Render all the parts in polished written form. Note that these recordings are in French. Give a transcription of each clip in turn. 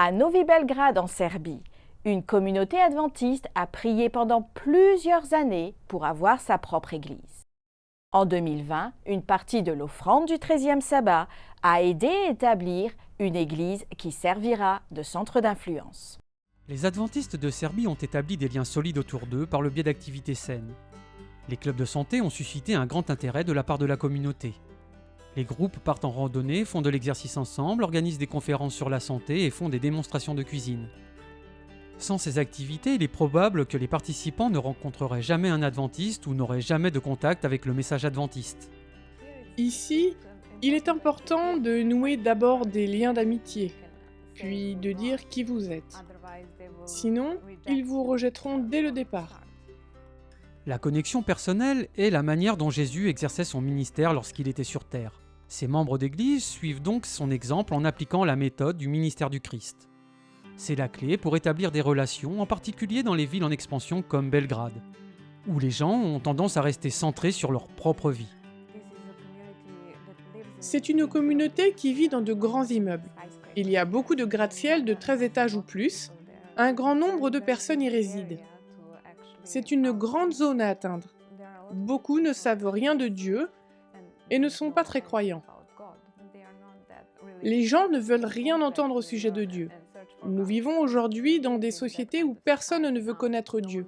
À Novi Belgrade en Serbie, une communauté adventiste a prié pendant plusieurs années pour avoir sa propre église. En 2020, une partie de l'offrande du 13e sabbat a aidé à établir une église qui servira de centre d'influence. Les adventistes de Serbie ont établi des liens solides autour d'eux par le biais d'activités saines. Les clubs de santé ont suscité un grand intérêt de la part de la communauté. Les groupes partent en randonnée, font de l'exercice ensemble, organisent des conférences sur la santé et font des démonstrations de cuisine. Sans ces activités, il est probable que les participants ne rencontreraient jamais un adventiste ou n'auraient jamais de contact avec le message adventiste. Ici, il est important de nouer d'abord des liens d'amitié, puis de dire qui vous êtes. Sinon, ils vous rejetteront dès le départ. La connexion personnelle est la manière dont Jésus exerçait son ministère lorsqu'il était sur terre. Ses membres d'Église suivent donc son exemple en appliquant la méthode du ministère du Christ. C'est la clé pour établir des relations, en particulier dans les villes en expansion comme Belgrade, où les gens ont tendance à rester centrés sur leur propre vie. C'est une communauté qui vit dans de grands immeubles. Il y a beaucoup de gratte-ciel de 13 étages ou plus. Un grand nombre de personnes y résident. C'est une grande zone à atteindre. Beaucoup ne savent rien de Dieu et ne sont pas très croyants. Les gens ne veulent rien entendre au sujet de Dieu. Nous vivons aujourd'hui dans des sociétés où personne ne veut connaître Dieu.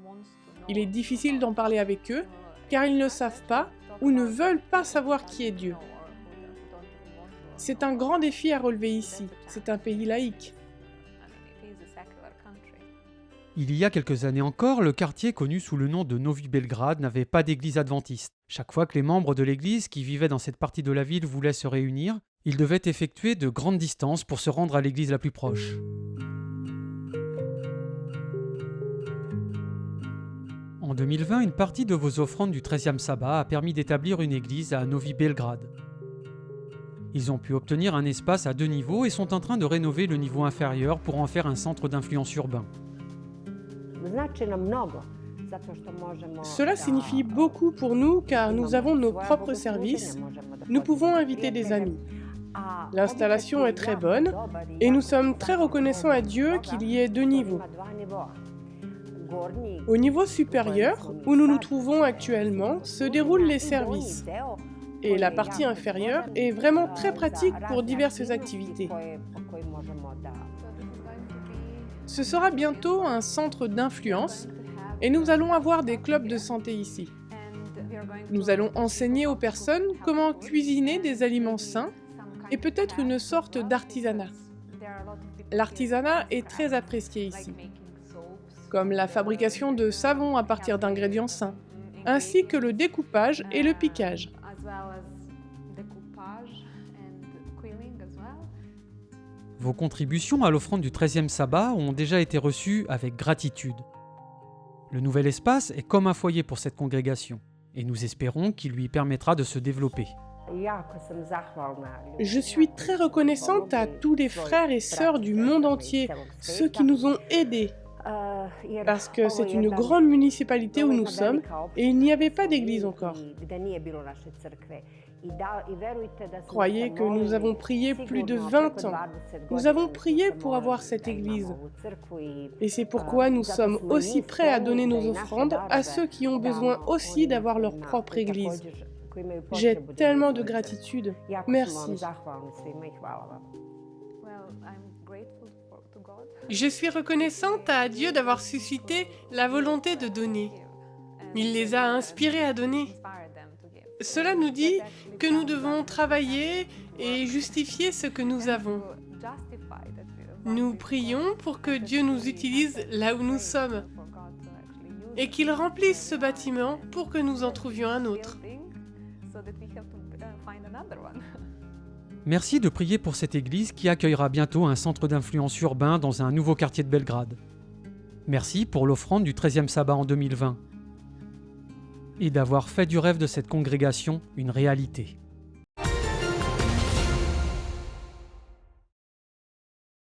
Il est difficile d'en parler avec eux car ils ne savent pas ou ne veulent pas savoir qui est Dieu. C'est un grand défi à relever ici. C'est un pays laïque. Il y a quelques années encore, le quartier connu sous le nom de Novi Belgrade n'avait pas d'église adventiste. Chaque fois que les membres de l'église qui vivaient dans cette partie de la ville voulaient se réunir, ils devaient effectuer de grandes distances pour se rendre à l'église la plus proche. En 2020, une partie de vos offrandes du 13e sabbat a permis d'établir une église à Novi Belgrade. Ils ont pu obtenir un espace à 2 niveaux et sont en train de rénover le niveau inférieur pour en faire un centre d'influence urbain. Cela signifie beaucoup pour nous car nous avons nos propres services. Nous pouvons inviter des amis. L'installation est très bonne et nous sommes très reconnaissants à Dieu qu'il y ait 2 niveaux. Au niveau supérieur, où nous nous trouvons actuellement, se déroulent les services. Et la partie inférieure est vraiment très pratique pour diverses activités. Ce sera bientôt un centre d'influence et nous allons avoir des clubs de santé ici. Nous allons enseigner aux personnes comment cuisiner des aliments sains et peut-être une sorte d'artisanat. L'artisanat est très apprécié ici, comme la fabrication de savons à partir d'ingrédients sains, ainsi que le découpage et le piquage. Vos contributions à l'offrande du 13e sabbat ont déjà été reçues avec gratitude. Le nouvel espace est comme un foyer pour cette congrégation, et nous espérons qu'il lui permettra de se développer. Je suis très reconnaissante à tous les frères et sœurs du monde entier, ceux qui nous ont aidés, parce que c'est une grande municipalité où nous sommes et il n'y avait pas d'église encore. Croyez que nous avons prié plus de 20 ans. Nous avons prié pour avoir cette église. Et c'est pourquoi nous sommes aussi prêts à donner nos offrandes à ceux qui ont besoin aussi d'avoir leur propre église. J'ai tellement de gratitude. Merci. Je suis reconnaissante à Dieu d'avoir suscité la volonté de donner. Il les a inspirés à donner. Cela nous dit que nous devons travailler et justifier ce que nous avons. Nous prions pour que Dieu nous utilise là où nous sommes et qu'il remplisse ce bâtiment pour que nous en trouvions un autre. Merci de prier pour cette église qui accueillera bientôt un centre d'influence urbain dans un nouveau quartier de Belgrade. Merci pour l'offrande du 13e sabbat en 2020 et d'avoir fait du rêve de cette congrégation une réalité.